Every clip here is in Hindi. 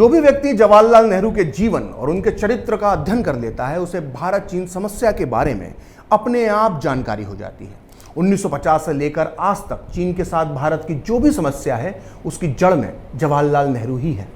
जो भी व्यक्ति जवाहरलाल नेहरू के जीवन और उनके चरित्र का अध्ययन कर लेता है उसे भारत चीन समस्या के बारे में अपने आप जानकारी हो जाती है। 1950 से लेकर आज तक चीन के साथ भारत की जो भी समस्या है उसकी जड़ में जवाहरलाल नेहरू ही है।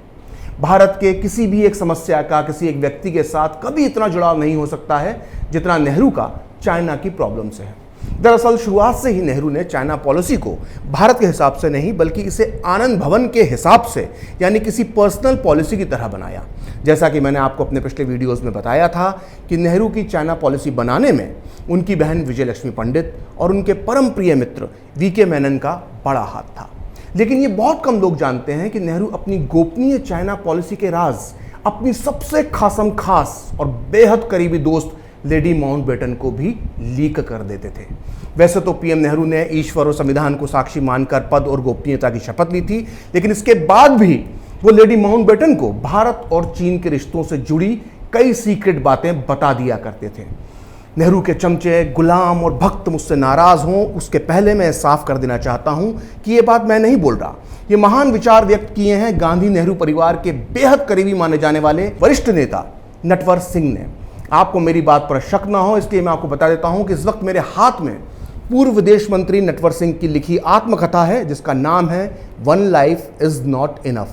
भारत के किसी भी एक समस्या का किसी एक व्यक्ति के साथ कभी इतना जुड़ाव नहीं हो सकता है जितना नेहरू का चाइना की प्रॉब्लम से है। दरअसल शुरुआत से ही नेहरू ने चाइना पॉलिसी को भारत के हिसाब से नहीं बल्कि इसे आनंद भवन के हिसाब से यानी किसी पर्सनल पॉलिसी की तरह बनाया। जैसा कि मैंने आपको अपने पिछले वीडियोस में बताया था कि नेहरू की चाइना पॉलिसी बनाने में उनकी बहन विजयलक्ष्मी पंडित और उनके परम प्रिय मित्र वीके मेनन का बड़ा हाथ था। लेकिन ये बहुत कम लोग जानते हैं कि नेहरू अपनी गोपनीय चाइना पॉलिसी के राज अपनी सबसे खासम खास और बेहद करीबी दोस्त लेडी माउंटबेटन को भी लीक कर देते थे। वैसे तो पीएम नेहरू ने ईश्वर और संविधान को साक्षी मानकर पद और गोपनीयता की शपथ ली थी, लेकिन इसके बाद भी वो लेडी माउंटबेटन को भारत और चीन के रिश्तों से जुड़ी कई सीक्रेट बातें बता दिया करते थे। नेहरू के चमचे, गुलाम और भक्त मुझसे नाराज हों उसके पहले मैं साफ कर देना चाहता हूं कि ये बात मैं नहीं बोल रहा। ये महान विचार व्यक्त किए हैं गांधी नेहरू परिवार के बेहद करीबी माने जाने वाले वरिष्ठ नेता नटवर सिंह ने। आपको मेरी बात पर शक ना हो इसलिए मैं आपको बता देता हूं कि इस वक्त मेरे हाथ में पूर्व विदेश मंत्री नटवर सिंह की लिखी आत्मकथा है जिसका नाम है one life is not enough,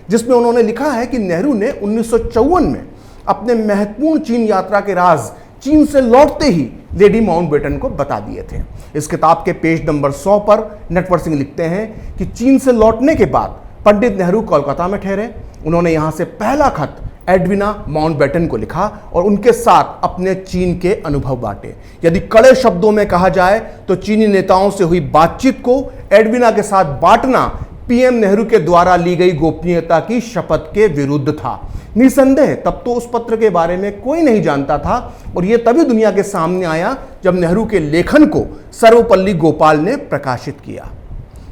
जिसमें उन्होंने लिखा है कि नेहरू ने 1954 में अपने महत्वपूर्ण चीन यात्रा के राज चीन से लौटते ही लेडी माउंटबेटन को बता दिए थे। इस किताब के पेज नंबर 100 पर नटवर सिंह लिखते हैं कि चीन से लौटने के बाद पंडित नेहरू कोलकाता में ठहरे। उन्होंने यहां से पहला खत एडविना माउंटबेटन को लिखा और उनके साथ अपने चीन के अनुभव बांटे। यदि कड़े शब्दों में कहा जाए तो चीनी नेताओं से हुई बातचीत को एडविना के साथ बांटना पीएम नेहरू के द्वारा ली गई गोपनीयता की शपथ के विरुद्ध था। निसंदेह तब तो उस पत्र के बारे में कोई नहीं जानता था और यह तभी दुनिया के सामने आया जब नेहरू के लेखन को सर्वपल्ली गोपाल ने प्रकाशित किया।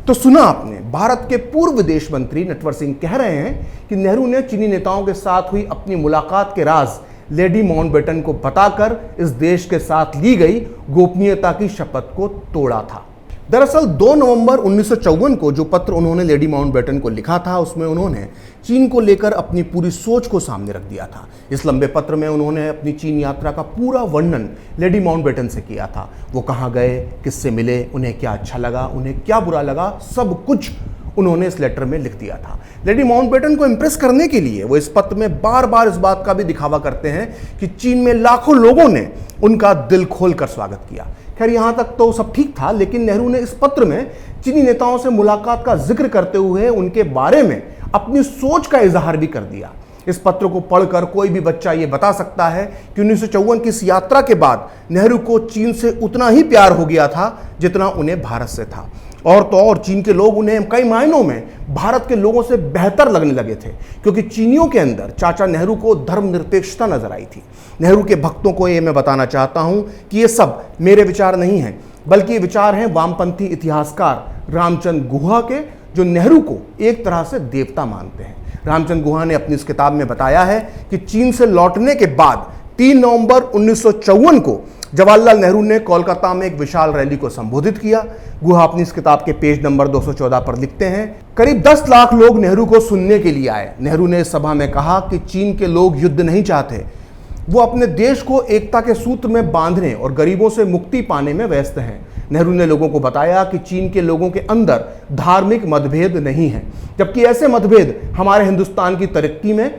तो सुना आपने, भारत के पूर्व विदेश मंत्री नटवर सिंह कह रहे हैं कि नेहरू ने चीनी नेताओं के साथ हुई अपनी मुलाकात के राज लेडी माउंटबेटन को बताकर इस देश के साथ ली गई गोपनीयता की शपथ को तोड़ा था। दरअसल 2 नवंबर 1954 को जो पत्र उन्होंने लेडी माउंटबेटन को लिखा था उसमें उन्होंने चीन को लेकर अपनी पूरी सोच को सामने रख दिया था। इस लंबे पत्र में उन्होंने अपनी चीन यात्रा का पूरा वर्णन लेडी माउंटबेटन से किया था। वो कहाँ गए, किससे मिले, उन्हें क्या अच्छा लगा, उन्हें क्या बुरा लगा, सब कुछ उन्होंने इस लेटर में लिख दिया था। लेडी माउंटबेटन को इंप्रेस करने के लिए वो इस पत्र में बार बार इस बात का भी दिखावा करते हैं कि चीन में लाखों लोगों ने उनका दिल खोलकर स्वागत किया। खैर यहां तक तो सब ठीक था, लेकिन नेहरू ने इस पत्र में चीनी नेताओं से मुलाकात का जिक्र करते हुए उनके बारे में अपनी सोच का इजहार भी कर दिया। इस पत्र को पढ़कर कोई भी बच्चा ये बता सकता है कि 1954 की इस यात्रा के बाद नेहरू को चीन से उतना ही प्यार हो गया था जितना उन्हें भारत से था। और तो और चीन के लोग उन्हें कई मायनों में भारत के लोगों से बेहतर लगने लगे थे, क्योंकि चीनियों के अंदर चाचा नेहरू को धर्मनिरपेक्षता नजर आई थी। नेहरू के भक्तों को ये मैं बताना चाहता हूं कि ये सब मेरे विचार नहीं हैं, बल्कि ये विचार हैं वामपंथी इतिहासकार रामचंद्र गुहा के, जो नेहरू को एक तरह से देवता मानते हैं। रामचंद्र गुहा ने अपनी इस किताब में बताया है कि चीन से लौटने के बाद 3 नवंबर 1954 को जवाहरलाल नेहरू ने कोलकाता में एक विशाल रैली को संबोधित किया। गुहा अपनी इस किताब के पेज नंबर 214 पर लिखते हैं, करीब 10 लाख लोग नेहरू को सुनने के लिए आए। नेहरू ने इस सभा में कहा कि चीन के लोग युद्ध नहीं चाहते, वो अपने देश को एकता के सूत्र में बांधने और गरीबों से मुक्ति पाने में व्यस्त हैं। नेहरू ने लोगों को बताया कि चीन के लोगों के अंदर धार्मिक मतभेद नहीं है, जबकि ऐसे मतभेद हमारे हिंदुस्तान की तरक्की में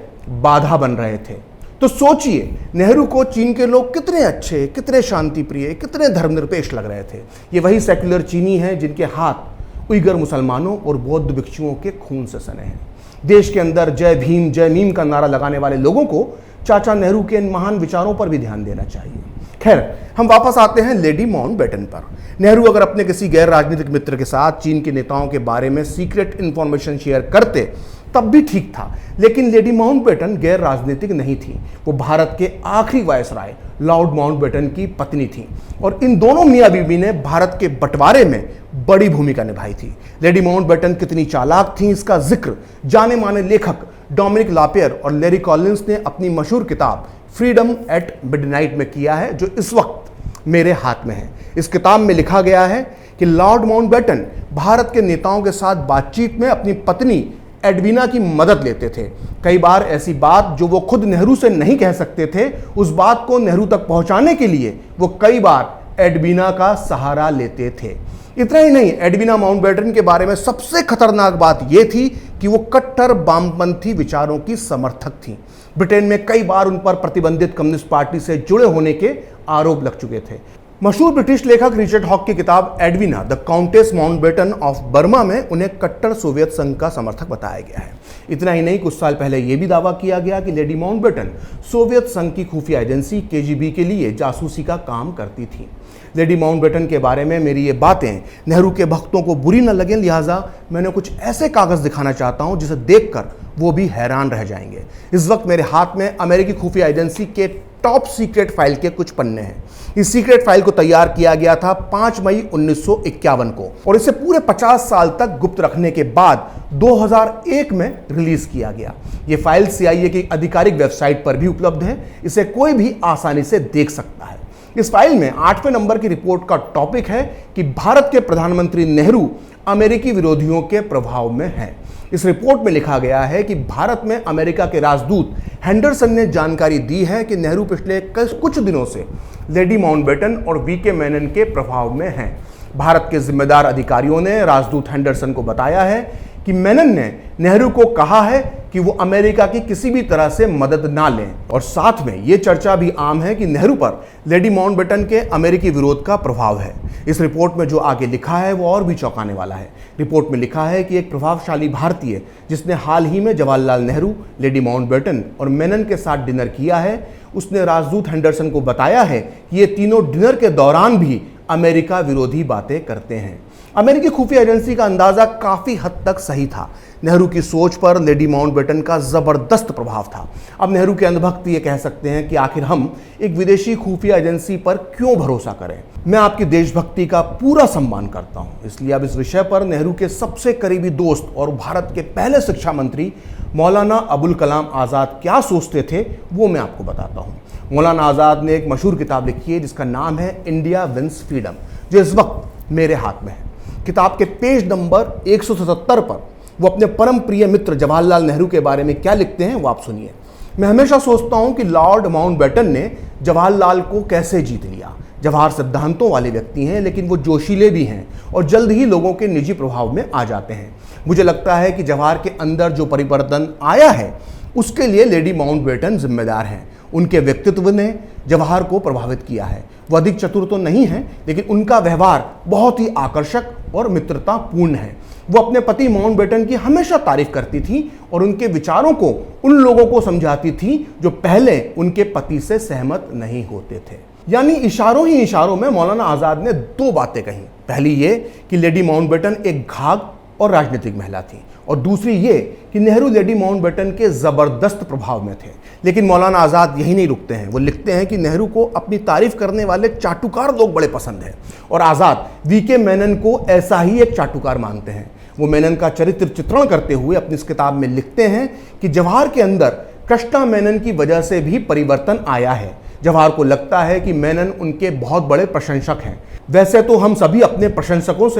बाधा बन रहे थे। तो सोचिए, नेहरू को चीन के लोग कितने अच्छे, कितने शांति प्रिय, कितने धर्मनिरपेक्ष लग रहे थे। ये वही सेक्युलर चीनी हैं जिनके हाथ उइगर मुसलमानों और बौद्ध भिक्षुओं के खून से सने हैं। देश के अंदर जय भीम जय मीम का नारा लगाने वाले लोगों को चाचा नेहरू के इन महान विचारों पर भी ध्यान देना चाहिए। खैर, हम वापस आते हैं लेडी माउंटबेटन पर। नेहरू अगर अपने किसी गैर राजनीतिक मित्र के साथ चीन के नेताओं के बारे में सीक्रेट इंफॉर्मेशन शेयर करते तब भी ठीक था, लेकिन लेडी माउंटबेटन गैर राजनीतिक नहीं थी। वो भारत के आखिरी वायसराय लॉर्ड माउंटबेटन की पत्नी थी और इन दोनों मियां बीवी ने भारत के बंटवारे में बड़ी भूमिका निभाई थी। लेडी माउंटबेटन कितनी चालाक थी इसका जिक्र जाने माने लेखक डोमिनिक लापियर और लैरी कॉलिंस ने अपनी मशहूर किताब फ्रीडम एट मिडनाइट में किया है, जो इस वक्त मेरे हाथ में है। इस किताब में लिखा गया है कि लॉर्ड माउंटबेटन भारत के नेताओं के साथ बातचीत में अपनी पत्नी एडवीना की मदद लेते थे। कई बार ऐसी बात जो वो खुद नेहरू से नहीं कह सकते थे, उस बात को नेहरू तक पहुंचाने के लिए वो कई बार एडवीना का सहारा लेते थे। इतना ही नहीं, एडवीना माउंटबेटन के बारे में सबसे खतरनाक बात यह थी कि वो कट्टर वामपंथी विचारों की समर्थक थी। ब्रिटेन में कई बार उन पर प्रतिबंधित कम्युनिस्ट पार्टी से जुड़े होने के आरोप लग चुके थे। मशहूर ब्रिटिश लेखक रिचर्ड हॉक की किताब Edwina the countess Mountbatten of Burma में उन्हें कट्टर सोवियत संघ का समर्थक बताया गया है। इतना ही नहीं, कुछ साल पहले यह भी दावा किया गया कि लेडी माउंटबेटन सोवियत संघ की खुफिया एजेंसी केजीबी के लिए जासूसी का काम करती थी। लेडी माउंटबेटन के बारे में मेरी ये बातें नेहरू के भक्तों को बुरी न लगें, लिहाजा मैंने कुछ ऐसे कागज दिखाना चाहता हूं जिसे देखकर वो भी हैरान रह जाएंगे। इस वक्त मेरे हाथ में अमेरिकी खुफिया एजेंसी के टॉप सीक्रेट फाइल के कुछ पन्ने हैं। इस सीक्रेट फाइल को तैयार किया गया था 5 मई 1951 को और इसे पूरे 50 साल तक गुप्त रखने के बाद 2001 में रिलीज किया गया। यह फाइल CIA की आधिकारिक वेबसाइट पर भी उपलब्ध है। इसे कोई भी आसानी से देख सकता है। इस फाइल में 8वें नंबर की रिपोर्ट का टॉपिक है कि भारत के प्रधानमंत्री नेहरू अमेरिकी विरोधियों के प्रभाव में हैं। इस रिपोर्ट में लिखा गया है कि भारत में अमेरिका के राजदूत हेंडरसन ने जानकारी दी है कि नेहरू पिछले कुछ दिनों से लेडी माउंटबेटन और VK मेनन के प्रभाव में हैं। भारत के जिम्मेदार अधिकारियों ने राजदूत हेंडरसन को बताया है कि मेनन ने नेहरू को कहा है कि वो अमेरिका की किसी भी तरह से मदद ना लें, और साथ में ये चर्चा भी आम है कि नेहरू पर लेडी माउंटबेटन के अमेरिकी विरोध का प्रभाव है। इस रिपोर्ट में जो आगे लिखा है वो और भी चौंकाने वाला है। रिपोर्ट में लिखा है कि एक प्रभावशाली भारतीय जिसने हाल ही में जवाहरलाल नेहरू, लेडी माउंटबेटन और मेनन के साथ डिनर किया है, उसने राजदूत हेंडरसन को बताया है कि ये तीनों डिनर के दौरान भी अमेरिका विरोधी बातें करते हैं। अमेरिकी खुफिया एजेंसी का अंदाजा काफी हद तक सही था। नेहरू की सोच पर लेडी माउंटबेटन का जबरदस्त प्रभाव था। अब नेहरू के अंधभक्त ये कह सकते हैं कि आखिर हम एक विदेशी खुफिया एजेंसी पर क्यों भरोसा करें। मैं आपकी देशभक्ति का पूरा सम्मान करता हूं, इसलिए अब इस विषय पर नेहरू के सबसे करीबी दोस्त और भारत के पहले शिक्षा मंत्री मौलाना अबुल कलाम आज़ाद क्या सोचते थे वो मैं आपको बताता हूं। मौलाना आज़ाद ने एक मशहूर किताब लिखी है जिसका नाम है इंडिया विंस फ्रीडम, जो इस वक्त मेरे हाथ में है। किताब के पेज नंबर 177 पर वो अपने परम प्रिय मित्र जवाहरलाल नेहरू के बारे में क्या लिखते हैं वो आप सुनिए। मैं हमेशा सोचता हूं कि लॉर्ड माउंटबेटन ने जवाहरलाल को कैसे जीत लिया। जवाहर सिद्धांतों वाले व्यक्ति हैं, लेकिन वो जोशीले भी हैं और जल्द ही लोगों के निजी प्रभाव में आ जाते हैं। मुझे लगता है कि जवाहर के अंदर जो परिवर्तन आया है उसके लिए लेडी माउंटबेटन जिम्मेदार हैं। उनके व्यक्तित्व ने जवाहर को प्रभावित किया है। वो अधिक चतुर तो नहीं है, लेकिन उनका व्यवहार बहुत ही आकर्षक और मित्रतापूर्ण है। वो अपने पति माउंटबेटन की हमेशा तारीफ करती थी और उनके विचारों को उन लोगों को समझाती थी जो पहले उनके पति से सहमत नहीं होते थे। यानी इशारों ही इशारों में मौलाना आज़ाद ने 2 बातें कही। पहली ये कि लेडी माउंटबेटन एक घाघ और राजनीतिक महिला थी, और दूसरी ये कि नेहरू लेडी माउंटबेटन के जबरदस्त प्रभाव में थे। लेकिन मौलाना आज़ाद यही नहीं रुकते हैं। वो लिखते हैं कि नेहरू को अपनी तारीफ करने वाले चाटुकार लोग बड़े पसंद हैं, और आज़ाद VK मेनन को ऐसा ही एक चाटुकार मानते हैं। वो मेनन का चरित्र चित्रण करते हुए अपनी इस किताब में लिखते हैं कि जवाहर के अंदर कृष्णा मेनन की वजह से भी परिवर्तन आया है। जवाहर को लगता है कि मेनन उनके बहुत बड़े प्रशंसक हैं। वैसे तो हम सभी अपने प्रशंसकों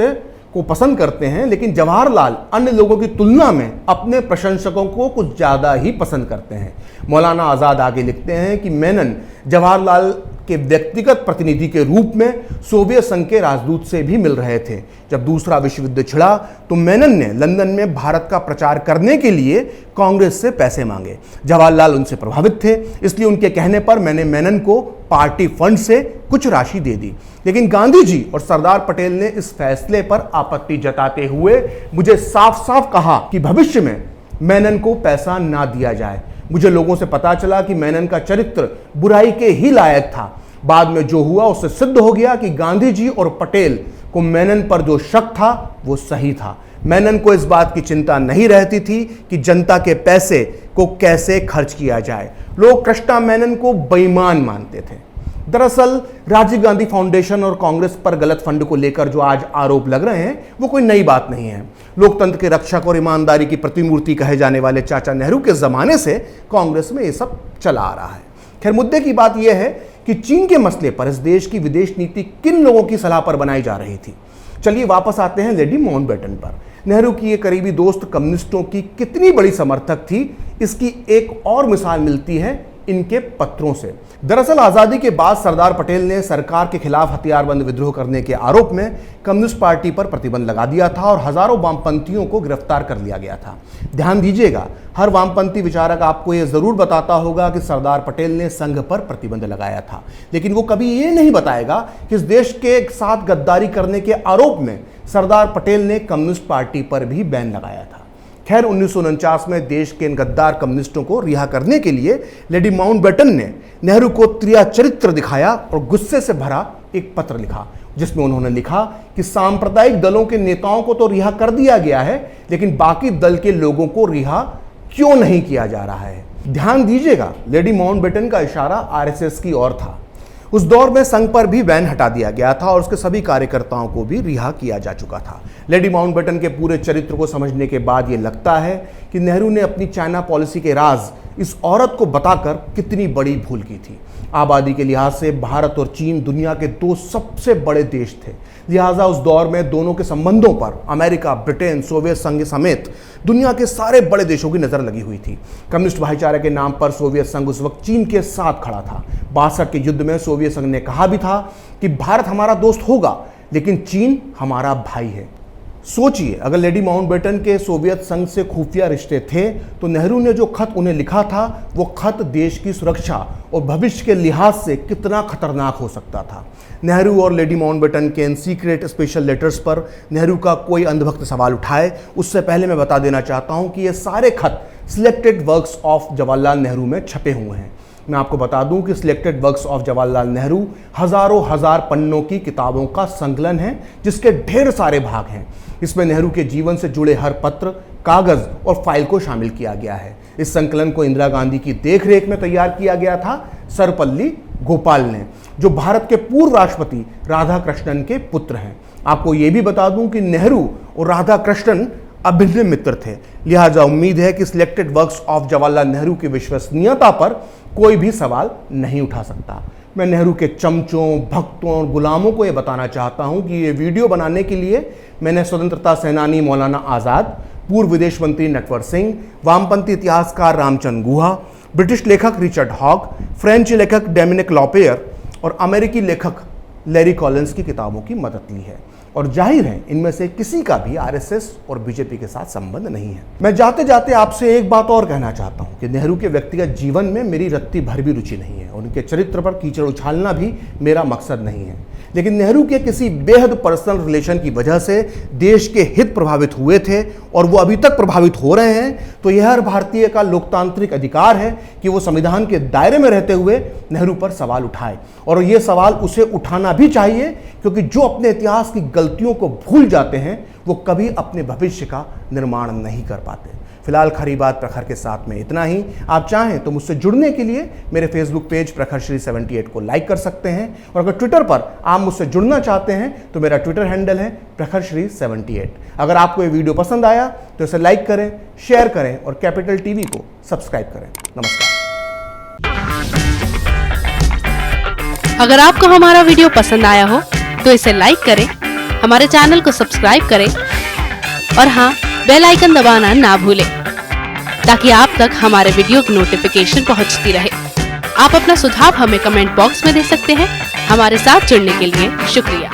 को पसंद करते हैं, लेकिन जवाहरलाल अन्य लोगों की तुलना में अपने प्रशंसकों को कुछ ज़्यादा ही पसंद करते हैं। मौलाना आज़ाद आगे लिखते हैं कि मेनन जवाहरलाल के व्यक्तिगत प्रतिनिधि के रूप में सोवियत संघ के राजदूत से भी मिल रहे थे। जब दूसरा विश्व युद्ध छिड़ा तो मेनन ने लंदन में भारत का प्रचार करने के लिए कांग्रेस से पैसे मांगे। जवाहरलाल उनसे प्रभावित थे, इसलिए उनके कहने पर मैंने मेनन को पार्टी फंड से कुछ राशि दे दी। लेकिन गांधी जी और सरदार पटेल ने इस फैसले पर आपत्ति जताते हुए मुझे साफ साफ कहा कि भविष्य में मेनन को पैसा ना दिया जाए। मुझे लोगों से पता चला कि मेनन का चरित्र बुराई के ही लायक था। बाद में जो हुआ उससे सिद्ध हो गया कि गांधी जी और पटेल को मेनन पर जो शक था वो सही था। मेनन को इस बात की चिंता नहीं रहती थी कि जनता के पैसे को कैसे खर्च किया जाए। लोग कृष्णा मेनन को बेईमान मानते थे। दरअसल राजीव गांधी फाउंडेशन और कांग्रेस पर गलत फंड को लेकर जो आज आरोप लग रहे हैं वो कोई नई बात नहीं है। लोकतंत्र के रक्षक और ईमानदारी की प्रतिमूर्ति कहे जाने वाले चाचा नेहरू के जमाने से कांग्रेस में ये सब चला आ रहा है। खैर, मुद्दे की बात यह है कि चीन के मसले पर इस देश की विदेश नीति किन लोगों की सलाह पर बनाई जा रही थी। चलिए वापस आते हैं लेडी माउंटबेटन पर। नेहरू की ये करीबी दोस्त कम्युनिस्टों की कितनी बड़ी समर्थक थी, इसकी एक और मिसाल मिलती है इनके पत्रों से। दरअसल आजादी के बाद सरदार पटेल ने सरकार के खिलाफ हथियारबंद विद्रोह करने के आरोप में कम्युनिस्ट पार्टी पर प्रतिबंध लगा दिया था और हजारों वामपंथियों को गिरफ्तार कर लिया गया था। ध्यान दीजिएगा, हर वामपंथी विचारक आपको यह जरूर बताता होगा कि सरदार पटेल ने संघ पर प्रतिबंध लगाया था, लेकिन वो कभी ये नहीं बताएगा कि इस देश के साथ गद्दारी करने के आरोप में सरदार पटेल ने कम्युनिस्ट पार्टी पर भी बैन लगाया था। खैर 1949 में देश के इन गद्दार कम्युनिस्टों को रिहा करने के लिए लेडी माउंटबेटन ने नेहरू को त्रिया चरित्र दिखाया और गुस्से से भरा एक पत्र लिखा, जिसमें उन्होंने लिखा कि सांप्रदायिक दलों के नेताओं को तो रिहा कर दिया गया है, लेकिन बाकी दल के लोगों को रिहा क्यों नहीं किया जा रहा है। ध्यान दीजिएगा, लेडी माउंटबेटन का इशारा आरएसएस की ओर था। उस दौर में संघ पर भी बैन हटा दिया गया था और उसके सभी कार्यकर्ताओं को भी रिहा किया जा चुका था। लेडी माउंटबेटन के पूरे चरित्र को समझने के बाद यह लगता है कि नेहरू ने अपनी चाइना पॉलिसी के राज इस औरत को बताकर कितनी बड़ी भूल की थी। आबादी के लिहाज से भारत और चीन दुनिया के दो सबसे बड़े देश थे, लिहाजा उस दौर में दोनों के संबंधों पर अमेरिका, ब्रिटेन, सोवियत संघ समेत दुनिया के सारे बड़े देशों की नजर लगी हुई थी। कम्युनिस्ट भाईचारे के नाम पर सोवियत संघ उस वक्त चीन के साथ खड़ा था। 62 के युद्ध में सोवियत संघ ने कहा भी था कि भारत हमारा दोस्त होगा, लेकिन चीन हमारा भाई है। सोचिए, अगर लेडी माउंटबेटन के सोवियत संघ से खुफिया रिश्ते थे तो नेहरू ने जो खत उन्हें लिखा था वो खत देश की सुरक्षा और भविष्य के लिहाज से कितना खतरनाक हो सकता था। नेहरू और लेडी माउंटबेटन के इन सीक्रेट स्पेशल लेटर्स पर नेहरू का कोई अंधभक्त सवाल उठाए, उससे पहले मैं बता देना चाहता हूं कि ये सारे खत selected works of Jawaharlal Nehru में छपे हुए हैं। मैं आपको बता दूं कि selected works of Jawaharlal Nehru हजारों हजार पन्नों की किताबों का संकलन है, जिसके ढेर सारे भाग हैं। इसमें नेहरू के जीवन से जुड़े हर पत्र, कागज और फाइल को शामिल किया गया है। इस संकलन को इंदिरा गांधी की देखरेख में तैयार किया गया था सर्वपल्ली गोपाल ने, जो भारत के पूर्व राष्ट्रपति राधाकृष्णन के पुत्र हैं। आपको यह भी बता दूं कि नेहरू और राधाकृष्णन अभिन्न मित्र थे, लिहाजा उम्मीद है कि selected works of Jawaharlal Nehru की विश्वसनीयता पर कोई भी सवाल नहीं उठा सकता। मैं नेहरू के चमचों, भक्तों और गुलामों को यह बताना चाहता हूं कि ये वीडियो बनाने के लिए मैंने स्वतंत्रता सेनानी मौलाना आज़ाद, पूर्व विदेश मंत्री नटवर सिंह, वामपंथी इतिहासकार रामचंद्र गुहा, ब्रिटिश लेखक रिचर्ड हॉक, फ्रेंच लेखक डोमिनिक लॉपेयर और अमेरिकी लेखक लैरी कॉलिंस की किताबों की मदद ली है। और जाहिर है इनमें से किसी का भी आरएसएस और बीजेपी के साथ संबंध नहीं है। मैं जाते जाते आपसे एक बात और कहना चाहता हूं कि नेहरू के व्यक्तिगत जीवन में मेरी रत्ती भर भी रुचि नहीं है और उनके चरित्र पर कीचड़ उछालना भी मेरा मकसद नहीं है, लेकिन नेहरू के किसी बेहद पर्सनल रिलेशन की वजह से देश के हित प्रभावित हुए थे और वो अभी तक प्रभावित हो रहे हैं, तो यह हर भारतीय का लोकतांत्रिक अधिकार है कि वो संविधान के दायरे में रहते हुए नेहरू पर सवाल उठाए, और ये सवाल उसे उठाना भी चाहिए, क्योंकि जो अपने इतिहास की गलतियों को भूल जाते हैं वो कभी अपने भविष्य का निर्माण नहीं कर पाते। फिलहाल खरी बात प्रखर के साथ में इतना ही। आप चाहें तो मुझसे जुड़ने के लिए मेरे फेसबुक पेज प्रखर श्री 78 को लाइक कर सकते हैं, और अगर ट्विटर पर आप मुझसे जुड़ना चाहते हैं तो मेरा ट्विटर हैंडल है प्रखर श्री 78। अगर आपको ये वीडियो पसंद आया तो इसे लाइक करें, शेयर करें और कैपिटल टीवी को सब्सक्राइब करें। नमस्कार। अगर आपको हमारा वीडियो पसंद आया हो तो इसे लाइक करें, हमारे चैनल को सब्सक्राइब करें और हाँ, बेल आइकन दबाना ना भूलें, ताकि आप तक हमारे वीडियो की नोटिफिकेशन पहुंचती रहे। आप अपना सुझाव हमें कमेंट बॉक्स में दे सकते हैं। हमारे साथ जुड़ने के लिए शुक्रिया।